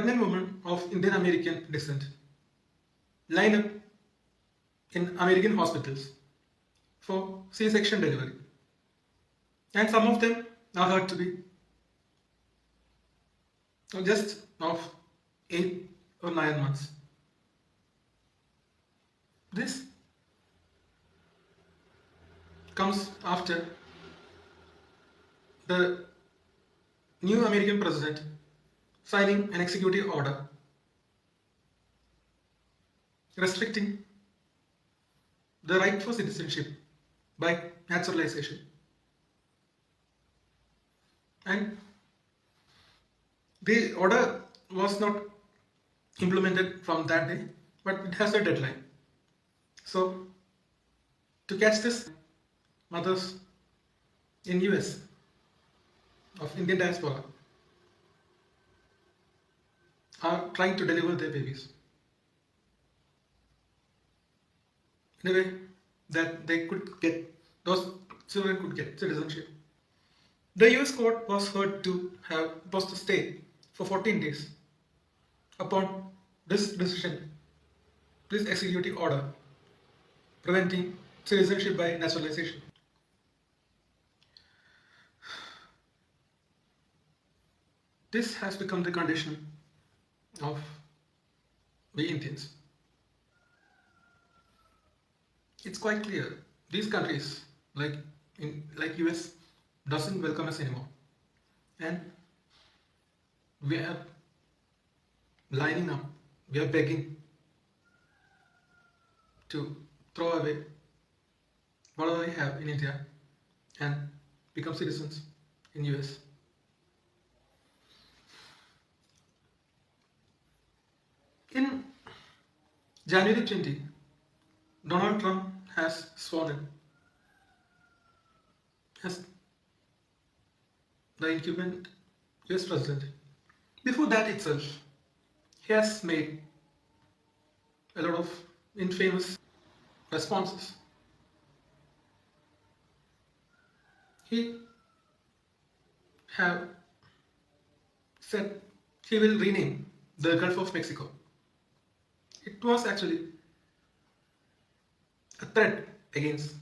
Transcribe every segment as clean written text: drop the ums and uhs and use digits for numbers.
pregnant woman of Indian American descent line up in American hospitals for C-section delivery, and some of them are heard to be just of 8 or 9 months. This comes after the new American president signing an executive order restricting the right for citizenship by naturalization. And the order was not implemented from that day, but it has a deadline. So, to catch this, mothers in US of Indian diaspora are trying to deliver their babies in a way that those children could get citizenship. The US court was heard to have imposed a stay for 14 days upon this decision, this executive order preventing citizenship by naturalization. This has become the condition of the Indians. It's quite clear these countries like US doesn't welcome us anymore, and we are lining up, we are begging to throw away whatever we have in India and become citizens in US. In January 20, Donald Trump has sworn in as the incumbent US president. Before that itself, he has made a lot of infamous responses. He have said he will rename the Gulf of Mexico. It was actually a threat against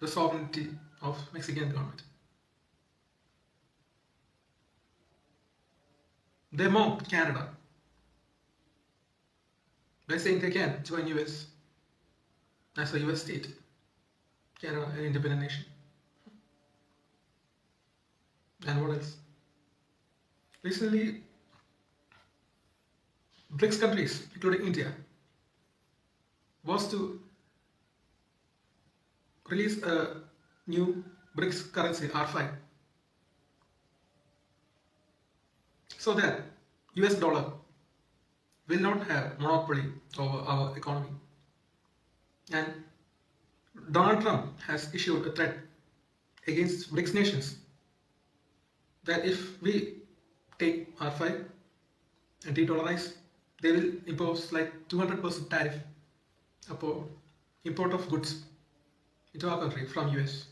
the sovereignty of Mexican government. They mocked Canada by saying they can join US as a US state, Canada an independent nation. And what else? Recently, BRICS countries, including India, was to release a new BRICS currency, R5, so that US dollar will not have monopoly over our economy. And Donald Trump has issued a threat against BRICS nations that if we take R5 and de-dollarize, they will impose like 200% tariff upon import of goods into our country from US.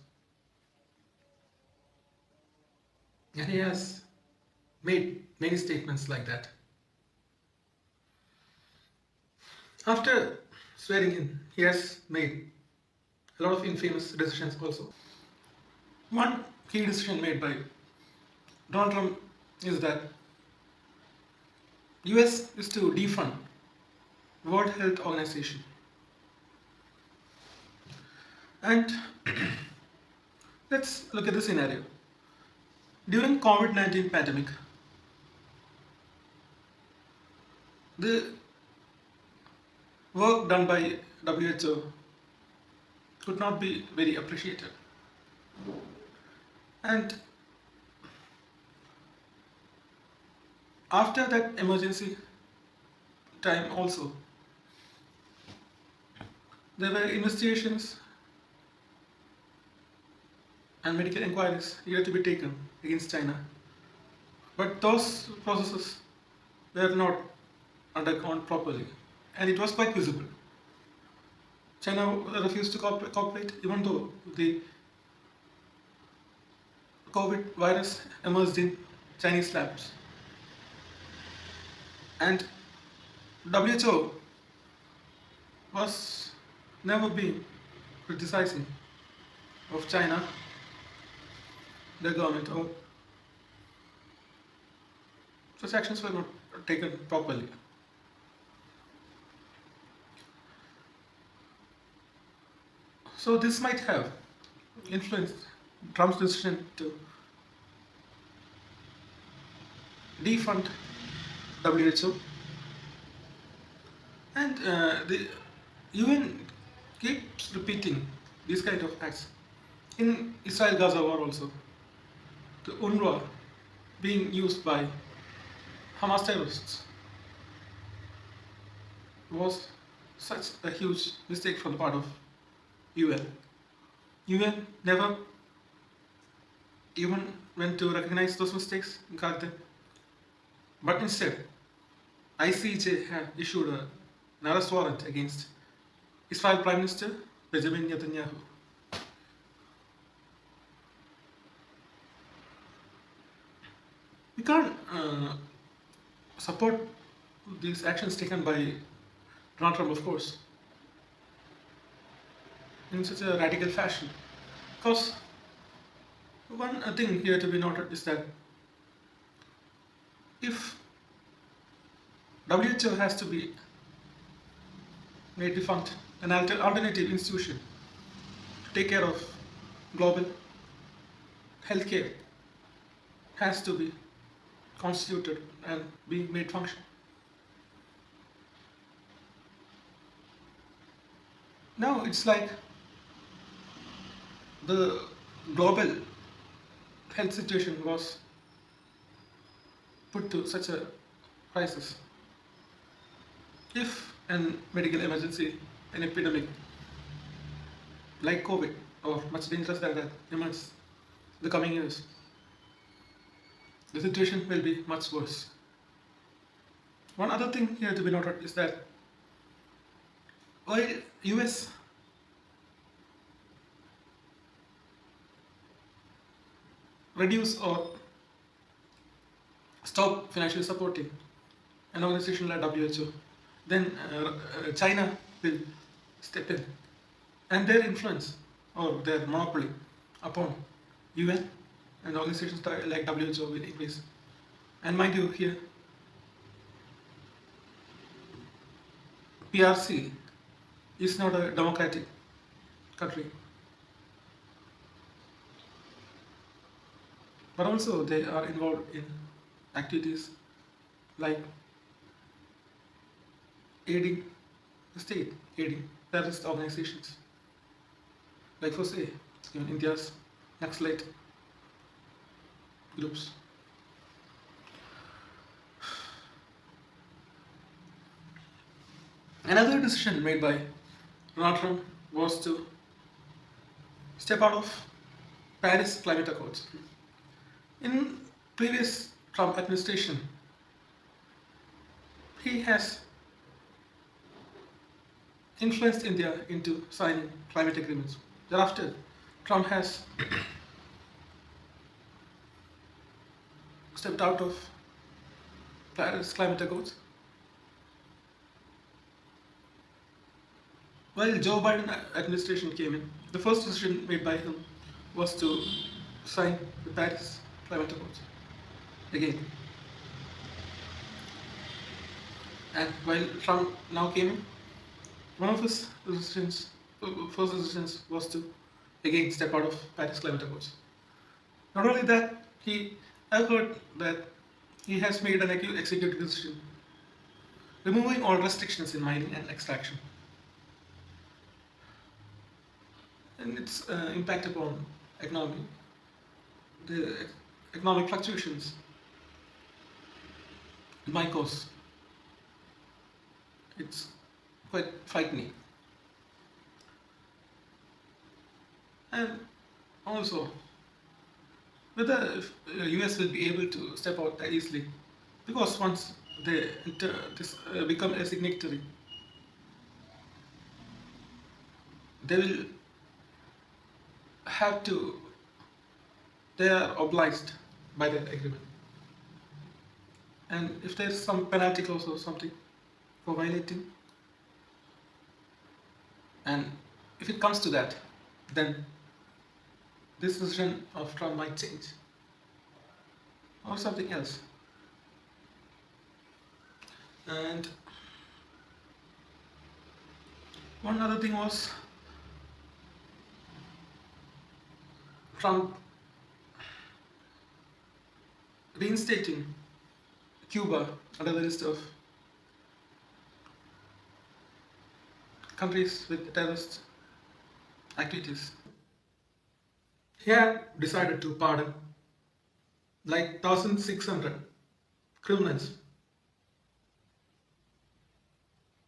And he has made many statements like that. After swearing in, he has made a lot of infamous decisions also. One key decision made by Donald Trump is that US is to defund World Health Organization. And let's look at the scenario. During COVID-19 pandemic, the work done by W.H.O could not be very appreciated. And after that emergency time also, there were investigations and medical inquiries needed to be taken against China. But those processes were not undergone properly, and it was quite visible. China refused to cooperate even though the COVID virus emerged in Chinese labs. And WHO was never been criticizing of China, the government, or such actions were not taken properly. So this might have influenced Trump's decision to defund WHO, and the UN keeps repeating these kind of acts. In Israel-Gaza war also, the UNRWA being used by Hamas terrorists was such a huge mistake from the part of UN. UN never even went to recognize those mistakes in Khartoum, but instead ICJ have issued an arrest warrant against Israel Prime Minister Benjamin Netanyahu. We can't support these actions taken by Donald Trump, of course, in such a radical fashion. Because one thing here to be noted is that if WHO has to be made defunct, an alternative institution to take care of global healthcare has to be constituted and be made function. Now it's like the global health situation was put to such a crisis. If an medical emergency, an epidemic like COVID or much dangerous than that emerges in the coming years, the situation will be much worse. One other thing here to be noted is that while US reduce or stop financially supporting an organization like WHO, then China will step in, and their influence or their monopoly upon UN and organizations like WHO will increase. And mind you, here PRC is not a democratic country, but also they are involved in activities like aiding the state, aiding terrorist organizations, like for say, India's Naxalite groups. Another decision made by Donald Trump was to step out of Paris Climate Accords. In previous Trump administration, he has influenced India into signing climate agreements. Thereafter, Trump has stepped out of Paris Climate Accords. While Joe Biden administration came in, the first decision made by him was to sign the Paris Climate Accords again. And while Trump now came in, one of his first decisions was to again step out of Paris Climate Accords. Not only that, I heard that he has made an executive decision removing all restrictions in mining and extraction, and its impact upon economy, the economic fluctuations it might cause. It's quite frightening. And also, whether US will be able to step out that easily, because once they become a signatory, they will have to, they are obliged by that agreement. and if there's some penalty clause or something for violating, and if it comes to that, then this decision of Trump might change or something else. And one other thing was Trump reinstating Cuba under the list of countries with terrorist activities. He had decided to pardon like 1,600 criminals,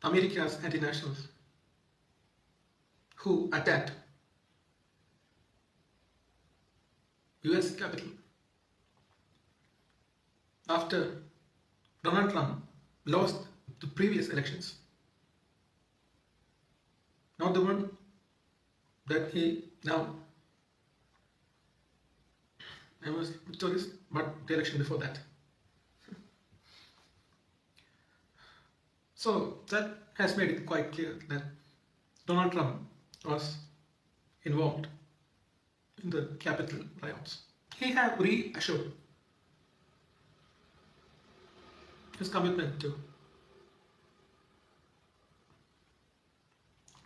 America's anti-nationals, who attacked US Capitol after Donald Trump lost the previous elections. Not the one that he now was victorious, but the election before that. So that has made it quite clear that Donald Trump was involved in the Capitol riots. He had reassured his commitment to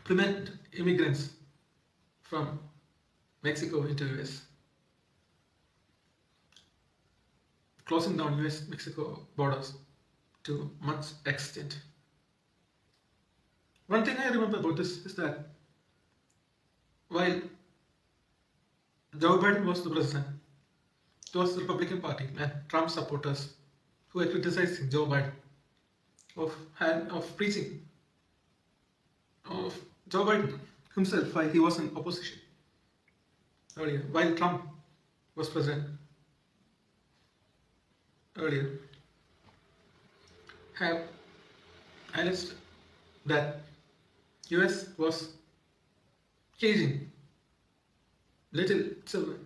prevent immigrants from Mexico into US, closing down US-Mexico borders to much extent. One thing I remember about this is that while Joe Biden was the president, it was the Republican Party and Trump supporters who were criticizing Joe Biden of preaching of Joe Biden himself while he was in opposition earlier, while Trump was president earlier, have alleged that US was caging little children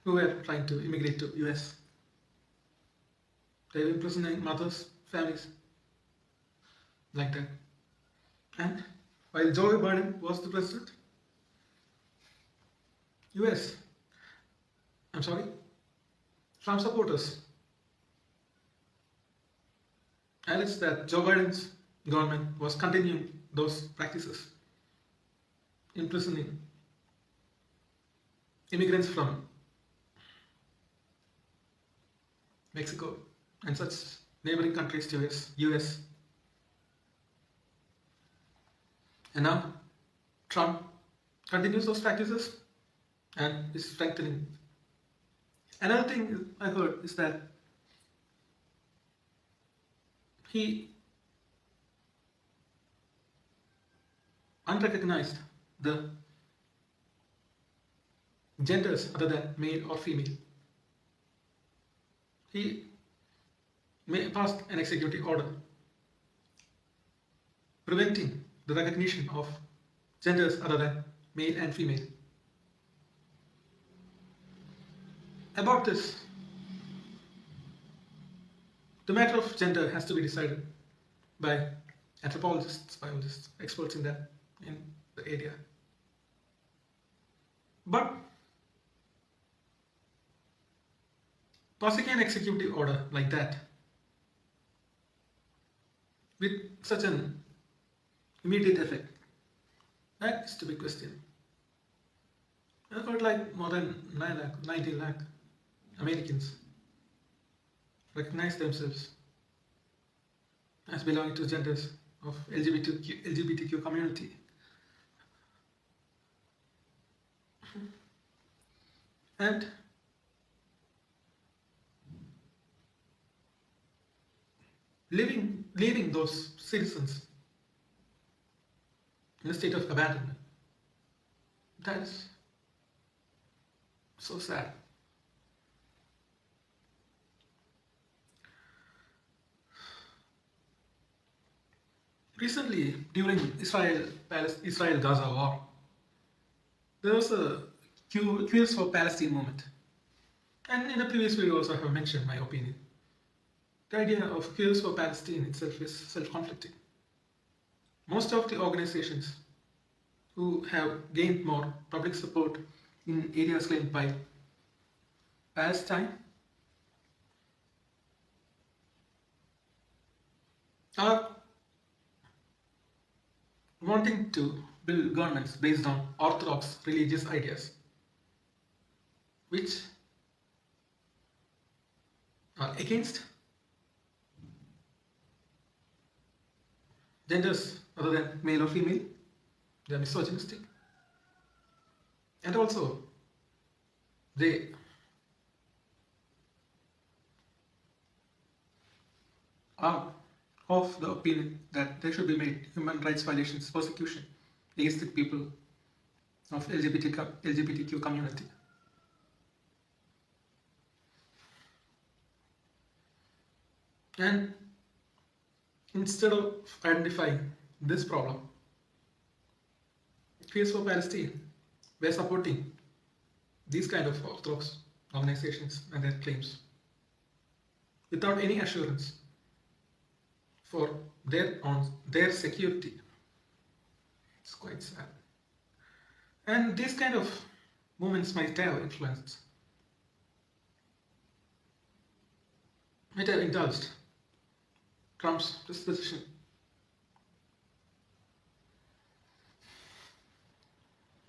who were trying to immigrate to US. They were imprisoning mothers, families, like that. And while Joe Biden was the president, Trump supporters alleged that Joe Biden's government was continuing those practices, imprisoning immigrants from Mexico and such neighboring countries to US. And now Trump continues those practices and is strengthening. Another thing I heard is that he unrecognized the genders other than male or female. He passed an executive order preventing the recognition of genders other than male and female. About this, the matter of gender has to be decided by anthropologists, biologists, experts in the area. But passing an executive order like that with such an immediate effect, that is the big question. I've heard like more than 19 lakh Americans recognize themselves as belonging to genders of LGBTQ community. And leaving those citizens in a state of abandonment. That is so sad. Recently, during Israel-Gaza war, there was a Queers for Palestine movement. And in the previous video also I have mentioned my opinion The idea of cures for Palestine itself is self-conflicting. Most of the organizations who have gained more public support in areas claimed by Palestine are wanting to build governments based on orthodox religious ideas, which are against genders other than male or female. They are misogynistic, and also they are of the opinion that there should be made human rights violations, persecution against the people of LGBTQ community. And instead of identifying this problem, Case for Palestine were supporting these kind of orthodox organizations and their claims without any assurance for their security. It's quite sad. And these kind of movements might have indulged Trump's disposition.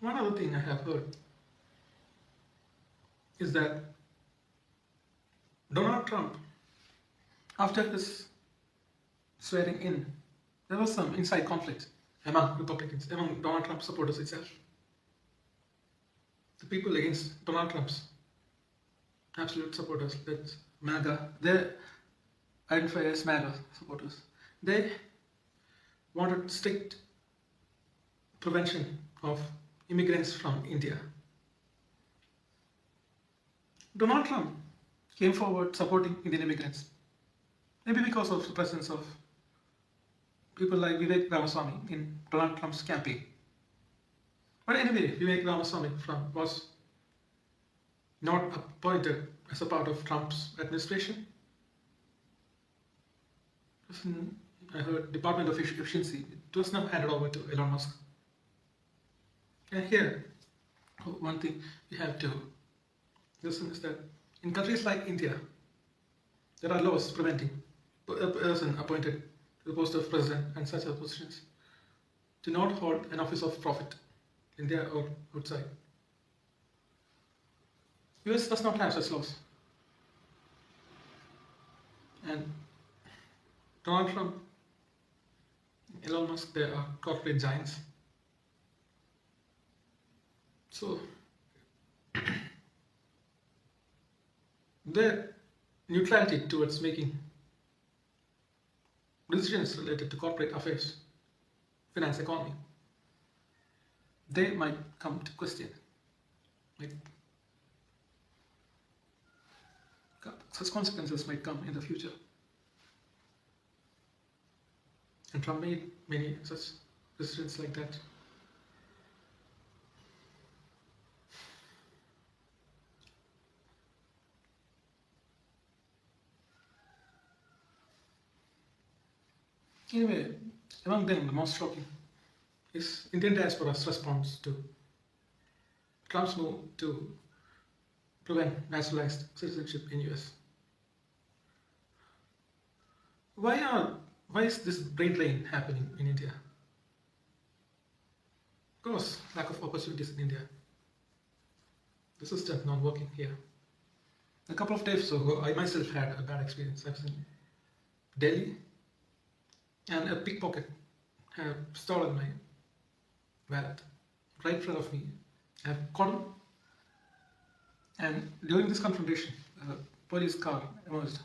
One other thing I have heard is that Donald Trump, after his swearing in, there was some inside conflict among Republicans, among Donald Trump supporters itself. The people against Donald Trump's absolute supporters, that's MAGA, they identify as MAGA supporters. They wanted strict prevention of immigrants from India. Donald Trump came forward supporting Indian immigrants, maybe because of the presence of people like Vivek Ramaswamy in Donald Trump's campaign. But anyway, Vivek Ramaswamy was not appointed as a part of Trump's administration. I heard Department of Efficiency, it was now handed over to Elon Musk. And here, one thing we have to listen is that in countries like India, there are laws preventing a person appointed to the post of president and such other positions to not hold an office of profit, India or outside. US does not have such laws. And Donald Trump, Elon Musk, they are corporate giants. So, their neutrality towards making decisions related to corporate affairs, finance, economy, they might come to question. Such consequences might come in the future. And Trump made many such decisions like that. Anyway, among them, the most shocking is Indian diaspora's response to Trump's move to prevent naturalized citizenship in US. Why is this brain drain happening in India? Of course, lack of opportunities in India. The system not working here. A couple of days ago, I myself had a bad experience. I was in Delhi, and a pickpocket have stolen my wallet right in front of me. I have caught him, and during this confrontation, a police car emerged.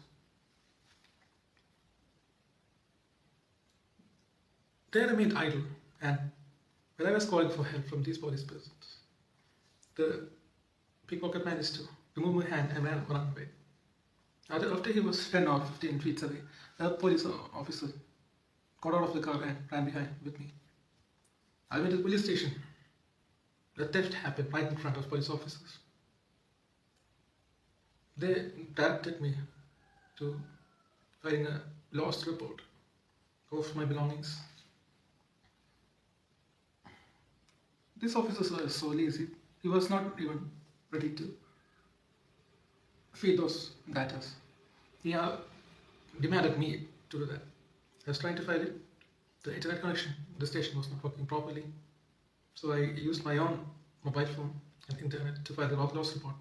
They remained idle, and when I was calling for help from these police persons, the pickpocket managed to remove my hand and ran away. After he was 10 or 15 feet away, a police officer got out of the car and ran behind with me. I went to the police station. The theft happened right in front of police officers. They directed me to filing a lost report of my belongings. This officer was so lazy, he was not even ready to feed those data. He demanded me to do that. I was trying to file it. The internet connection, the station was not working properly. So I used my own mobile phone and internet to file the loss report.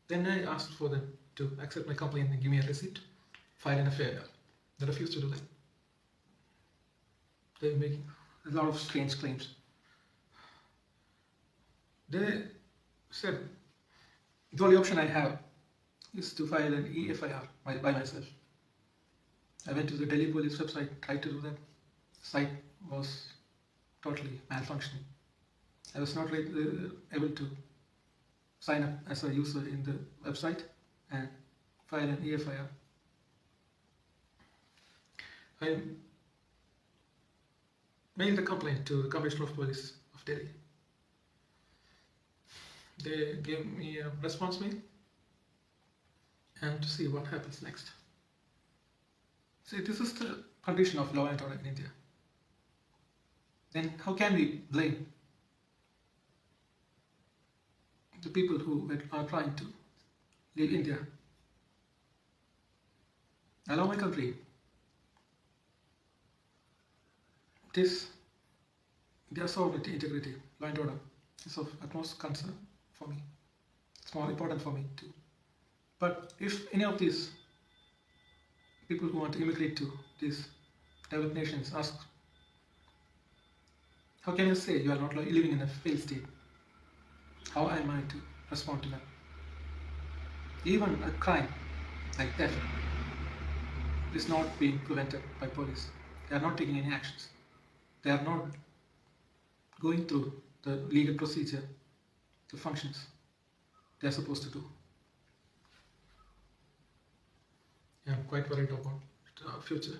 Then I asked for them to accept my complaint and give me a receipt, file an FIR. They refused to do that. They were making a lot of strange claims. They said the only option I have is to file an EFIR by myself. I went to the Delhi police website, tried to do that. The site was totally malfunctioning. I was not able to sign up as a user in the website and file an EFIR. I mailed a complaint to the Commissioner of Police of Delhi. They gave me a response mail and to see what happens next. See, this is the condition of law and order in India. Then how can we blame the people who are trying to leave India? I love my country. Their sovereignty, integrity, law and order is of utmost concern for me. It's more important for me too. But if any of these people who want to immigrate to these developed nations ask, how can you say you are not living in a failed state? How am I to respond to that? Even a crime like theft is not being prevented by police. They are not taking any actions. They are not going through the legal procedure, the functions they are supposed to do. I'm quite worried about the future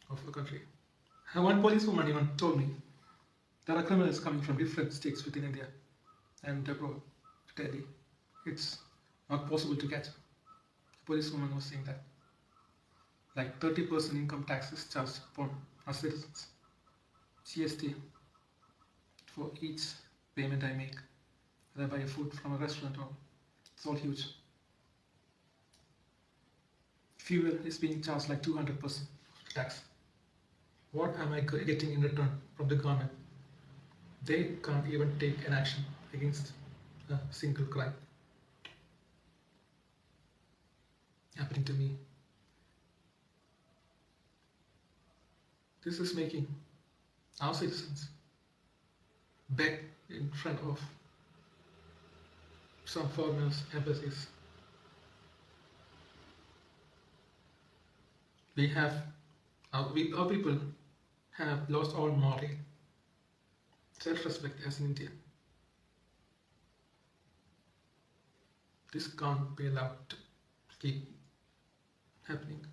of the country. One policewoman even told me there are criminals coming from different states within India and abroad to Delhi. It's not possible to catch. The policewoman was saying that. Like 30% income tax is charged upon our citizens. GST for each payment I make, whether I buy a food from a restaurant or it's all huge. Fuel is being charged like 200% tax. What am I getting in return from the government? They can't even take an action against a single crime happening to me. This is making our citizens beg in front of some foreigners' embassies. Our people have lost all moral self-respect as an Indian. This can't be allowed to keep happening.